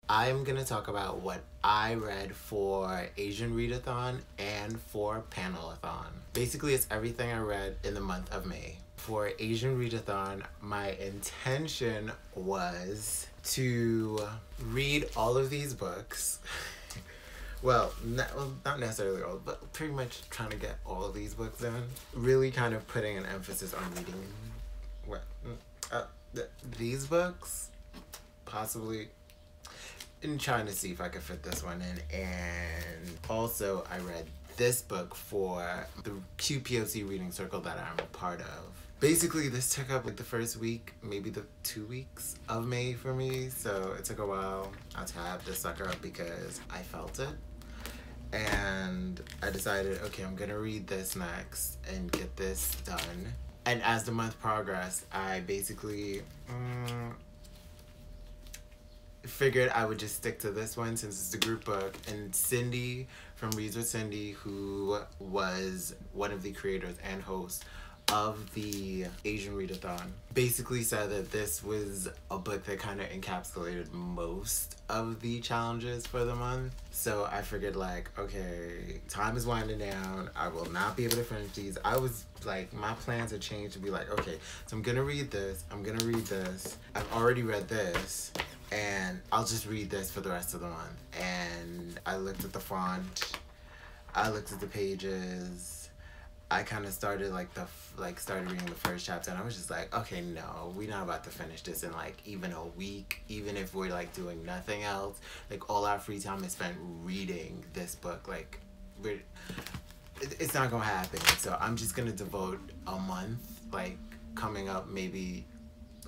I'm gonna talk about what I read for Asian Readathon and for Panelathon. Basically, it's everything I read in the month of May. For Asian Readathon, my intention was to read all of these books. Well, not necessarily all, but pretty much trying to get all of these books in. Really kind of putting an emphasis on reading what these books, possibly, and trying to see if I could fit this one in. And also, I read this book for the QPOC reading circle that I'm a part of. Basically, this took up like the first week, maybe the 2 weeks of May for me, so it took a while to have this sucker up because I felt it. And I decided, okay, I'm gonna read this next and get this done. And as the month progressed, I basically figured I would just stick to this one since it's a group book. And Cindy from Reads with Cindy, who was one of the creators and hosts of the Asian Readathon, basically said that this was a book that kind of encapsulated most of the challenges for the month. So I figured, like, okay, time is winding down. I will not be able to finish these. I was like, my plans had changed to be like, okay, so I'm gonna read this, I'm gonna read this, I've already read this, and I'll just read this for the rest of the month. And I looked at the font, I looked at the pages, I kind of started started reading the first chapter, and I was just like, okay, no, we're not about to finish this in like even a week, even if we're like doing nothing else. Like, all our free time is spent reading this book. Like, it's not gonna happen. So I'm just gonna devote a month, like coming up maybe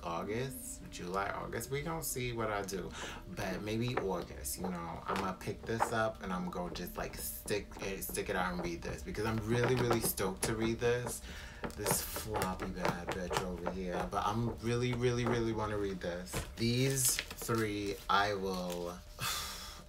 August, July, August. We gonna see what I do, but maybe August. You know, I'm gonna pick this up and I'm gonna just like stick it out and read this because I'm really stoked to read this. This floppy bad bitch over here, but I'm really want to read this. These three I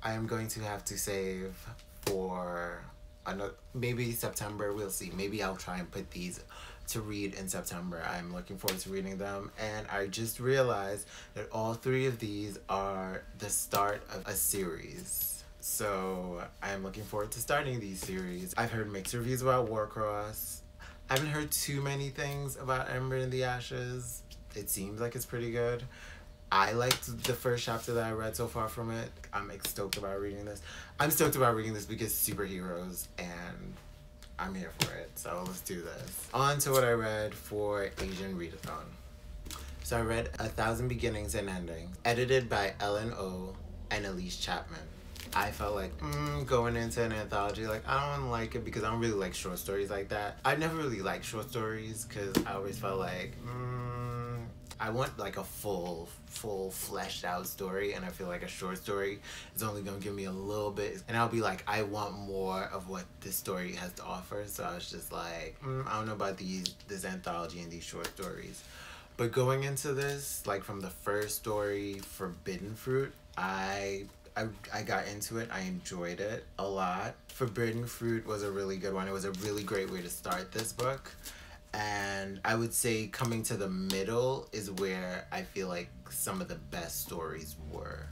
am going to have to save for another, maybe September. We'll see. Maybe I'll try and put these to read in September. I'm looking forward to reading them, and I just realized that all three of these are the start of a series. So I'm looking forward to starting these series. I've heard mixed reviews about Warcross. I haven't heard too many things about Ember in the Ashes. It seems like it's pretty good. I liked the first chapter that I read so far from it. I'm stoked about reading this. I'm stoked about reading this because superheroes, and I'm here for it. So let's do this. On to what I read for Asian Readathon. So I read 1,000 Beginnings and Endings, edited by Ellen O and Elise Chapman. I felt like going into an anthology, like, I don't like it because I don't really like short stories like that. I never really liked short stories because I always felt like I want like a full fleshed out story, and I feel like a short story is only gonna give me a little bit, and I'll be like, I want more of what this story has to offer. So I was just like, I don't know about this anthology and these short stories. But going into this, like from the first story, Forbidden Fruit, I got into it. I enjoyed it a lot. Forbidden Fruit was a really good one. It was a really great way to start this book. And I would say coming to the middle is where I feel like some of the best stories were.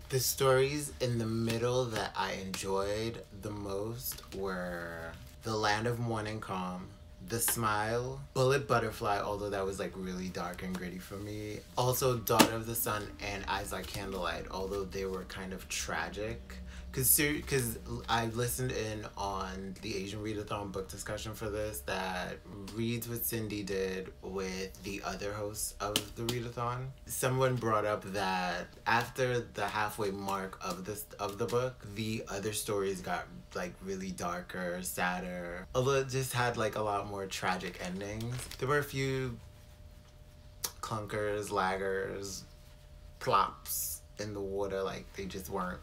The stories in the middle that I enjoyed the most were The Land of Morning Calm, The Smile, Bullet Butterfly, although that was like really dark and gritty for me. Also Daughter of the Sun and Eyes Like Candlelight, although they were kind of tragic. Because I listened in on the Asian Readathon book discussion for this that Reads with Cindy did with the other hosts of the Readathon. Someone brought up that after the halfway mark of the book, the other stories got like really darker, sadder, although it just had like a lot more tragic endings. There were a few clunkers, laggers, plops in the water, like they just weren't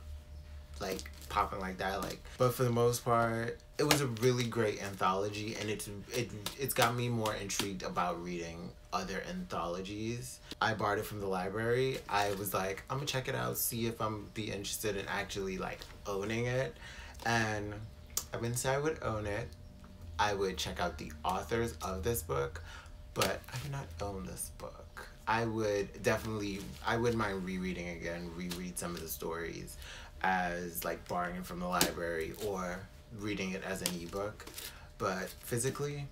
like popping like that, like, but for the most part it was a really great anthology, and it's got me more intrigued about reading other anthologies. I borrowed it from the library. I was like, I'm gonna check it out, see if I'm be interested in actually like owning it, and I wouldn't say I would own it. I would check out the authors of this book, but I do not own this book. I wouldn't mind rereading again, reread some of the stories as like borrowing it from the library or reading it as an ebook. But physically,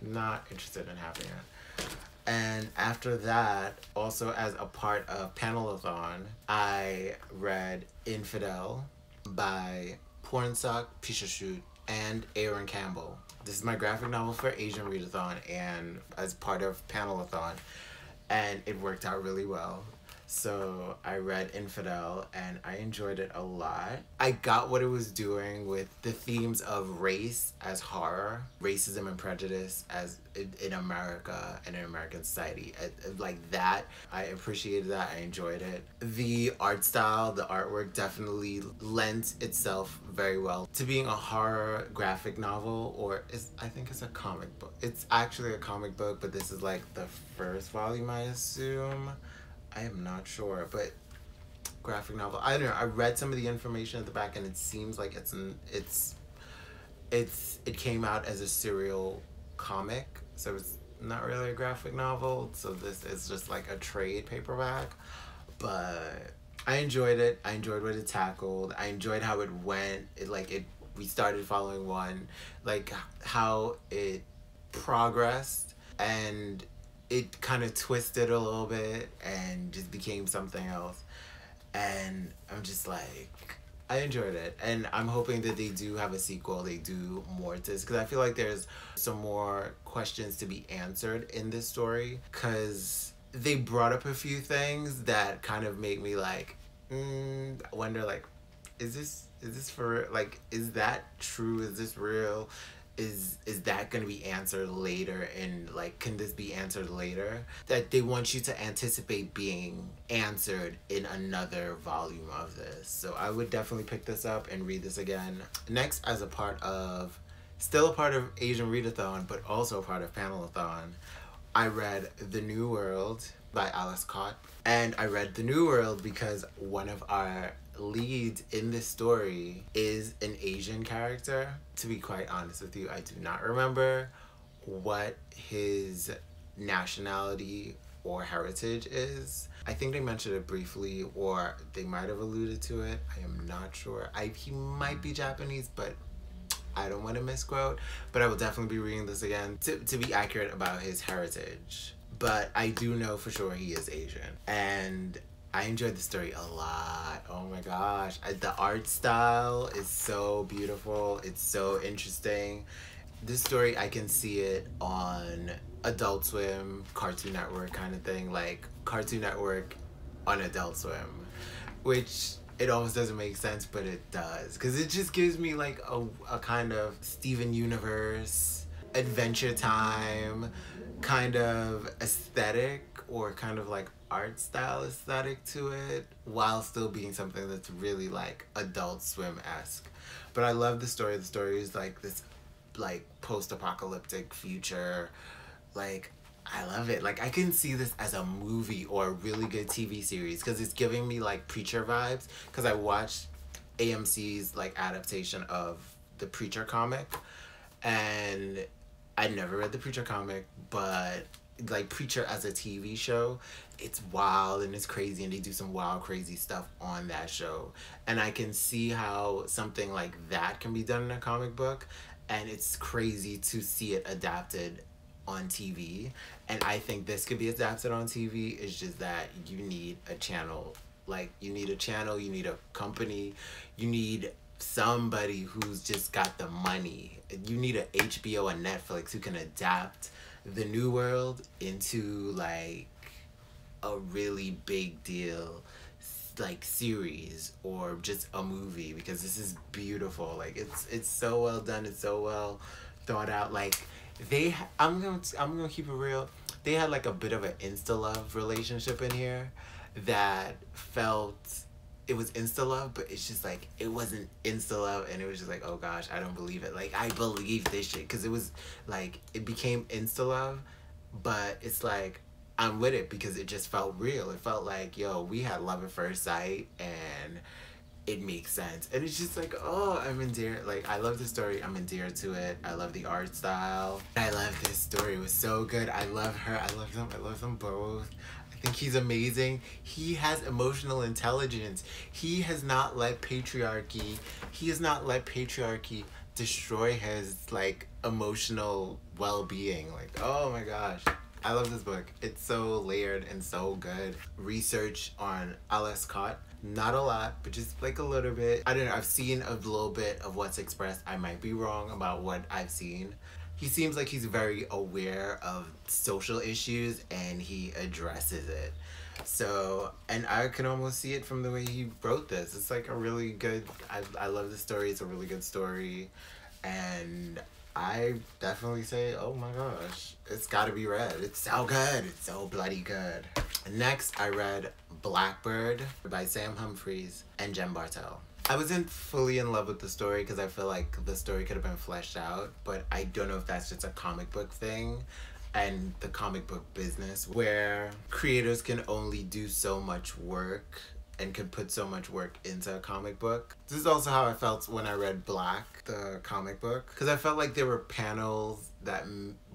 not interested in having it. And after that, also as a part of Panelathon, I read Infidel by Pornsock Pishashut and Aaron Campbell. This is my graphic novel for Asian Readathon and as part of Panelathon, and it worked out really well. So I read Infidel and I enjoyed it a lot. I got what it was doing with the themes of race as horror, racism and prejudice as in America and in American society. Like that, I appreciated that, I enjoyed it. The art style, the artwork definitely lends itself very well to being a horror graphic novel, or I think it's a comic book. It's actually a comic book, but this is like the first volume, I assume. I am not sure, but graphic novel. I don't know. I read some of the information at the back, and it seems like it came out as a serial comic, so it's not really a graphic novel. So this is just like a trade paperback, but I enjoyed it. I enjoyed what it tackled. I enjoyed how it went. We started following one, like how it progressed and it kind of twisted a little bit and just became something else. And I'm just like, I enjoyed it. And I'm hoping that they do have a sequel, they do more to this, because I feel like there's some more questions to be answered in this story, because they brought up a few things that kind of make me like, wonder like, is this for, like, is that true? Is this real? Is that going to be answered later, and like, can this be answered later? That they want you to anticipate being answered in another volume of this. So I would definitely pick this up and read this again. Next, as still a part of Asian Readathon, but also a part of Panelathon, I read The New World by Alice Cott. And I read The New World because one of our leads in this story is an Asian character. To be quite honest with you, I do not remember what his nationality or heritage is. I think they mentioned it briefly, or they might have alluded to it. I am not sure. He might be Japanese, but I don't want to misquote. But I will definitely be reading this again to be accurate about his heritage. But I do know for sure he is Asian. And I enjoyed the story a lot. Oh my gosh. The art style is so beautiful. It's so interesting. This story, I can see it on Adult Swim, Cartoon Network kind of thing. Like Cartoon Network on Adult Swim. Which it almost doesn't make sense, but it does. Because it just gives me like a kind of Steven Universe, Adventure Time kind of aesthetic, or kind of like art style aesthetic to it, while still being something that's really like Adult Swim-esque. But I love the story. The story is like this like post-apocalyptic future. Like, I love it. Like, I can see this as a movie or a really good TV series, because it's giving me like Preacher vibes, because I watched AMC's like adaptation of the Preacher comic, and I never read the Preacher comic, but like Preacher as a TV show, it's wild and it's crazy, and they do some wild crazy stuff on that show. And I can see how something like that can be done in a comic book, and it's crazy to see it adapted on TV. And I think this could be adapted on TV. It's just that you need a channel. Like, you need a channel, you need a company, you need somebody who's just got the money. You need a HBO and Netflix who can adapt The New World into like a really big deal like series or just a movie, because this is beautiful. Like, it's so well done, it's so well thought out. Like, I'm gonna keep it real, they had like a bit of an insta-love relationship in here that felt, it was insta-love, but it's just like, it wasn't insta-love, and it was just like, oh gosh, I don't believe it. Like, I believe this shit, because it was like, it became insta-love, but it's like, I'm with it because it just felt real. It felt like, yo, we had love at first sight, and it makes sense. And it's just like, oh, I'm endeared. Like, I love the story. I'm endeared to it. I love the art style. I love this story. It was so good. I love her. I love them. I love them both. I think he's amazing. He has emotional intelligence. He has not let patriarchy, destroy his, like, emotional well-being. Like, oh my gosh. I love this book. It's so layered and so good. Research on Alex Scott. Not a lot, but just like a little bit. I don't know. I've seen a little bit of what's expressed. I might be wrong about what I've seen. He seems like he's very aware of social issues and he addresses it. So, and I can almost see it from the way he wrote this. It's like a really good, I love the story. It's a really good story. And I definitely say, oh my gosh, it's gotta be read. It's so good. It's so bloody good. Next, I read Blackbird by Sam Humphries and Jen Bartel. I wasn't fully in love with the story because I feel like the story could have been fleshed out, but I don't know if that's just a comic book thing and the comic book business where creators can only do so much work and could put so much work into a comic book. This is also how I felt when I read Black, the comic book, because I felt like there were panels that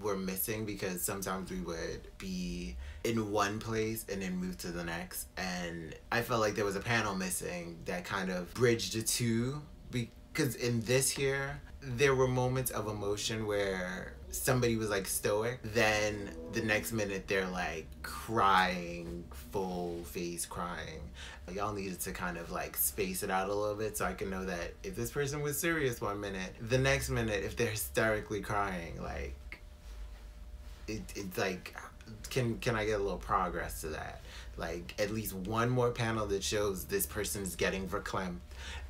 were missing because sometimes we would be in one place and then move to the next, and I felt like there was a panel missing that kind of bridged the two, because in this here there were moments of emotion where somebody was like stoic, then the next minute they're like crying, full face crying. Y'all needed to kind of like space it out a little bit so I can know that if this person was serious one minute, the next minute if they're hysterically crying, like it's like, can I get a little progress to that? Like at least one more panel that shows this person is getting verklempt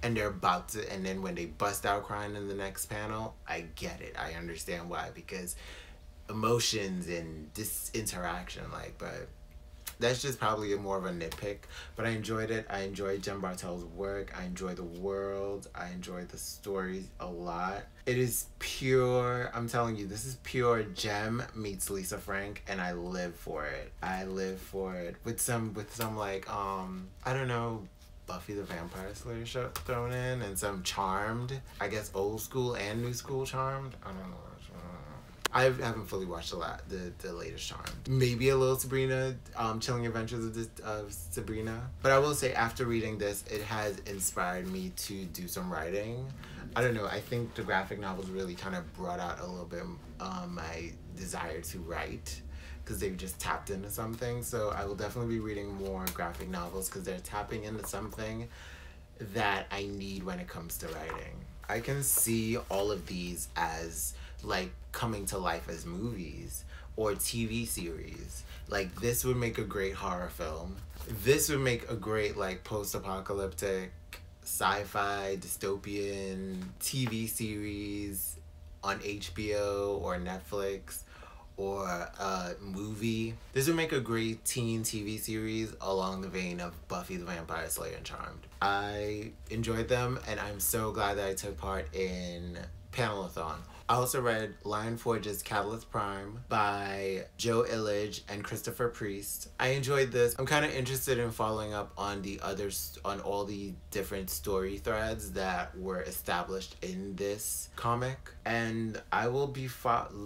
and they're about to, and then when they bust out crying in the next panel, I get it. I understand why, because emotions and this interaction, like, but that's just probably more of a nitpick, but I enjoyed it. I enjoyed Jen Bartel's work. I enjoyed the world. I enjoyed the stories a lot. It is pure, I'm telling you, this is pure Jem meets Lisa Frank, and I live for it. I live for it. With some like, I don't know, Buffy the Vampire Slayer show thrown in, and some Charmed. I guess old school and new school Charmed. I don't know. I haven't fully watched a lot, the latest Charmed. Maybe a little Sabrina, Chilling Adventures of Sabrina. But I will say, after reading this, it has inspired me to do some writing. I don't know, I think the graphic novels really kind of brought out a little bit my desire to write, because they've just tapped into something. So I will definitely be reading more graphic novels because they're tapping into something that I need when it comes to writing. I can see all of these as like coming to life as movies or TV series. Like this would make a great horror film. This would make a great like post-apocalyptic sci-fi dystopian TV series on HBO or Netflix, or a movie. This would make a great teen TV series along the vein of Buffy the Vampire Slayer and Charmed. I enjoyed them, and I'm so glad that I took part in Panelathon. I also read Lion Forge's Catalyst Prime by Joe Illidge and Christopher Priest. I enjoyed this. I'm kind of interested in following up on the others, on all the different story threads that were established in this comic, and I will be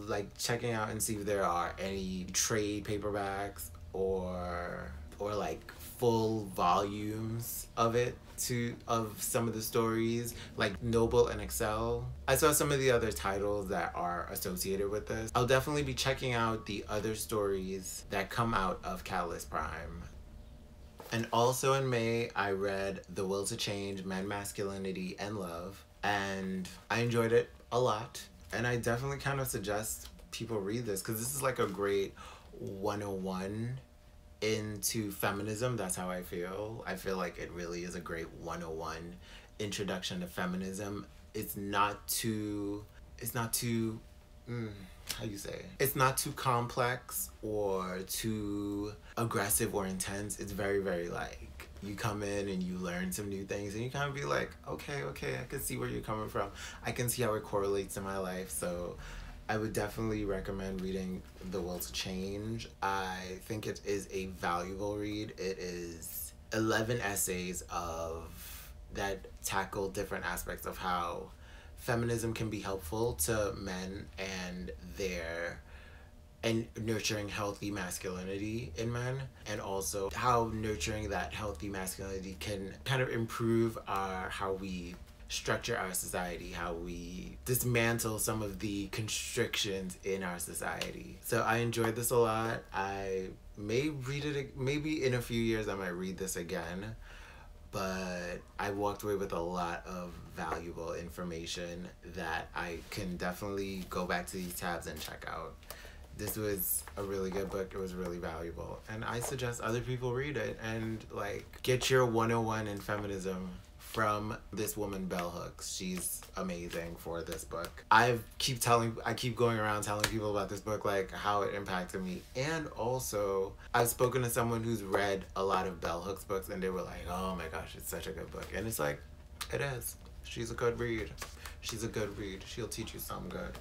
like checking out and see if there are any trade paperbacks or like full volumes of it of some of the stories, like Noble and Excel. I saw some of the other titles that are associated with this. I'll definitely be checking out the other stories that come out of Catalyst Prime. And also in May, I read The Will to Change, Men, Masculinity, and Love, and I enjoyed it a lot. And I definitely kind of suggest people read this, because this is like a great 101 into feminism. That's how I feel. I feel like it really is a great 101 introduction to feminism. It's not too how you say it? It's not too complex or too aggressive or intense. It's very, very like, you come in and you learn some new things and you kind of be like, okay, I can see where you're coming from. I can see how it correlates in my life. So I would definitely recommend reading The Will to Change. I think it is a valuable read. It is 11 essays of that tackle different aspects of how feminism can be helpful to men and nurturing healthy masculinity in men, and also how nurturing that healthy masculinity can kind of improve how we structure our society, how we dismantle some of the constrictions in our society. So I enjoyed this a lot. I may read it, maybe in a few years I might read this again, but I walked away with a lot of valuable information that I can definitely go back to these tabs and check out. This was a really good book. It was really valuable. And I suggest other people read it and like get your 101 in feminism from this woman, Bell Hooks. She's amazing for this book. I keep going around telling people about this book, like how it impacted me. And also I've spoken to someone who's read a lot of Bell Hooks books and they were like, oh my gosh, it's such a good book. And it's like, it is. She's a good read. She's a good read. She'll teach you something good.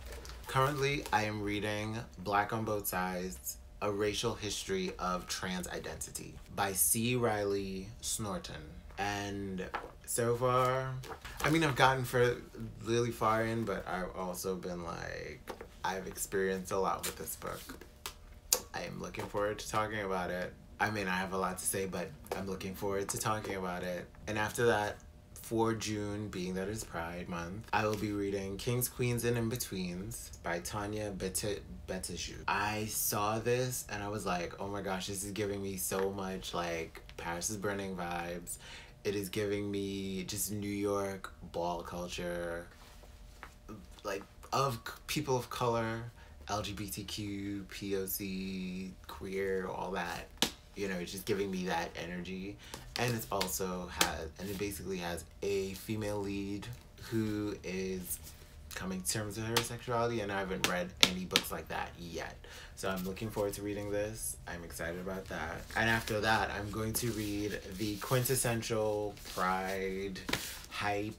Currently, I am reading Black on Both Sides, A Racial History of Trans Identity by C. Riley Snorton. And so far, I mean, I've gotten really far in, but I've also been like, I've experienced a lot with this book. I am looking forward to talking about it. I mean, I have a lot to say, but I'm looking forward to talking about it. And after that, for June, being that it's Pride Month, I will be reading Kings, Queens, and In-Betweens by Tanya Betishou. I saw this and I was like, oh my gosh, this is giving me so much like Paris is Burning vibes. It is giving me just New York ball culture, like of people of color, LGBTQ, POC, queer, all that. You know, it's just giving me that energy. And it basically has a female lead who is coming to terms with her sexuality, and I haven't read any books like that yet. So I'm looking forward to reading this. I'm excited about that. And after that, I'm going to read the quintessential Pride hype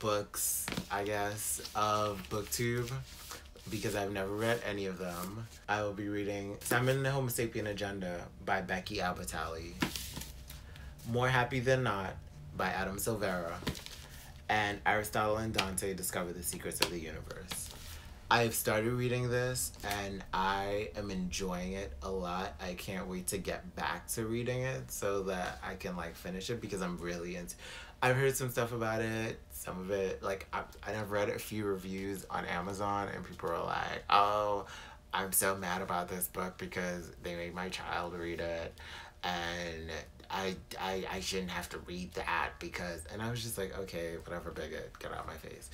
books, I guess, of BookTube, because I've never read any of them. I will be reading Simon and the Homo Sapien Agenda by Becky Albertalli, More Happy Than Not by Adam Silvera, and Aristotle and Dante Discover the Secrets of the Universe. I've started reading this and I am enjoying it a lot. I can't wait to get back to reading it so that I can like finish it, because I'm really into. I've heard some stuff about it. Some of it, like I've read a few reviews on Amazon and people are like, oh, I'm so mad about this book because they made my child read it and I shouldn't have to read that because, and I was just like, okay, whatever, bigot, get out of my face.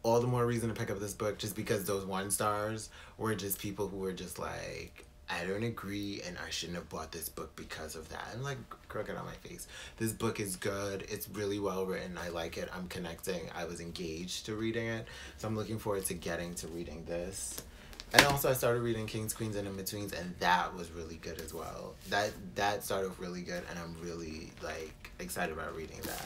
All the more reason to pick up this book, just because those 1 stars were just people who were just like, I don't agree and I shouldn't have bought this book because of that. I'm like, girl, get out of my face. This book is good. It's really well written. I like it. I'm connecting. I was engaged to reading it. So I'm looking forward to getting to reading this. And also I started reading Kings, Queens, and In-Betweens, and that was really good as well. That started off really good, and I'm really like excited about reading that.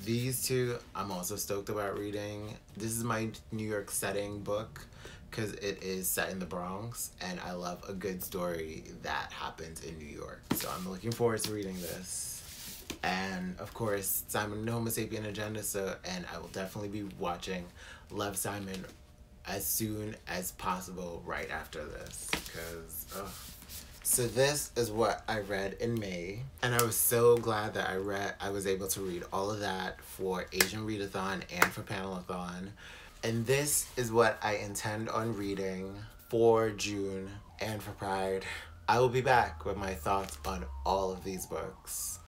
These two I'm also stoked about reading. This is my New York setting book because it is set in the Bronx, and I love a good story that happens in New York. So I'm looking forward to reading this. And of course, Simon and the Homo Sapien Agenda, and I will definitely be watching Love, Simon as soon as possible right after this, because So this is what I read in May, and I was so glad that I was able to read all of that for Asian Readathon and for Panelathon. And this is what I intend on reading for June and for Pride. I will be back with my thoughts on all of these books.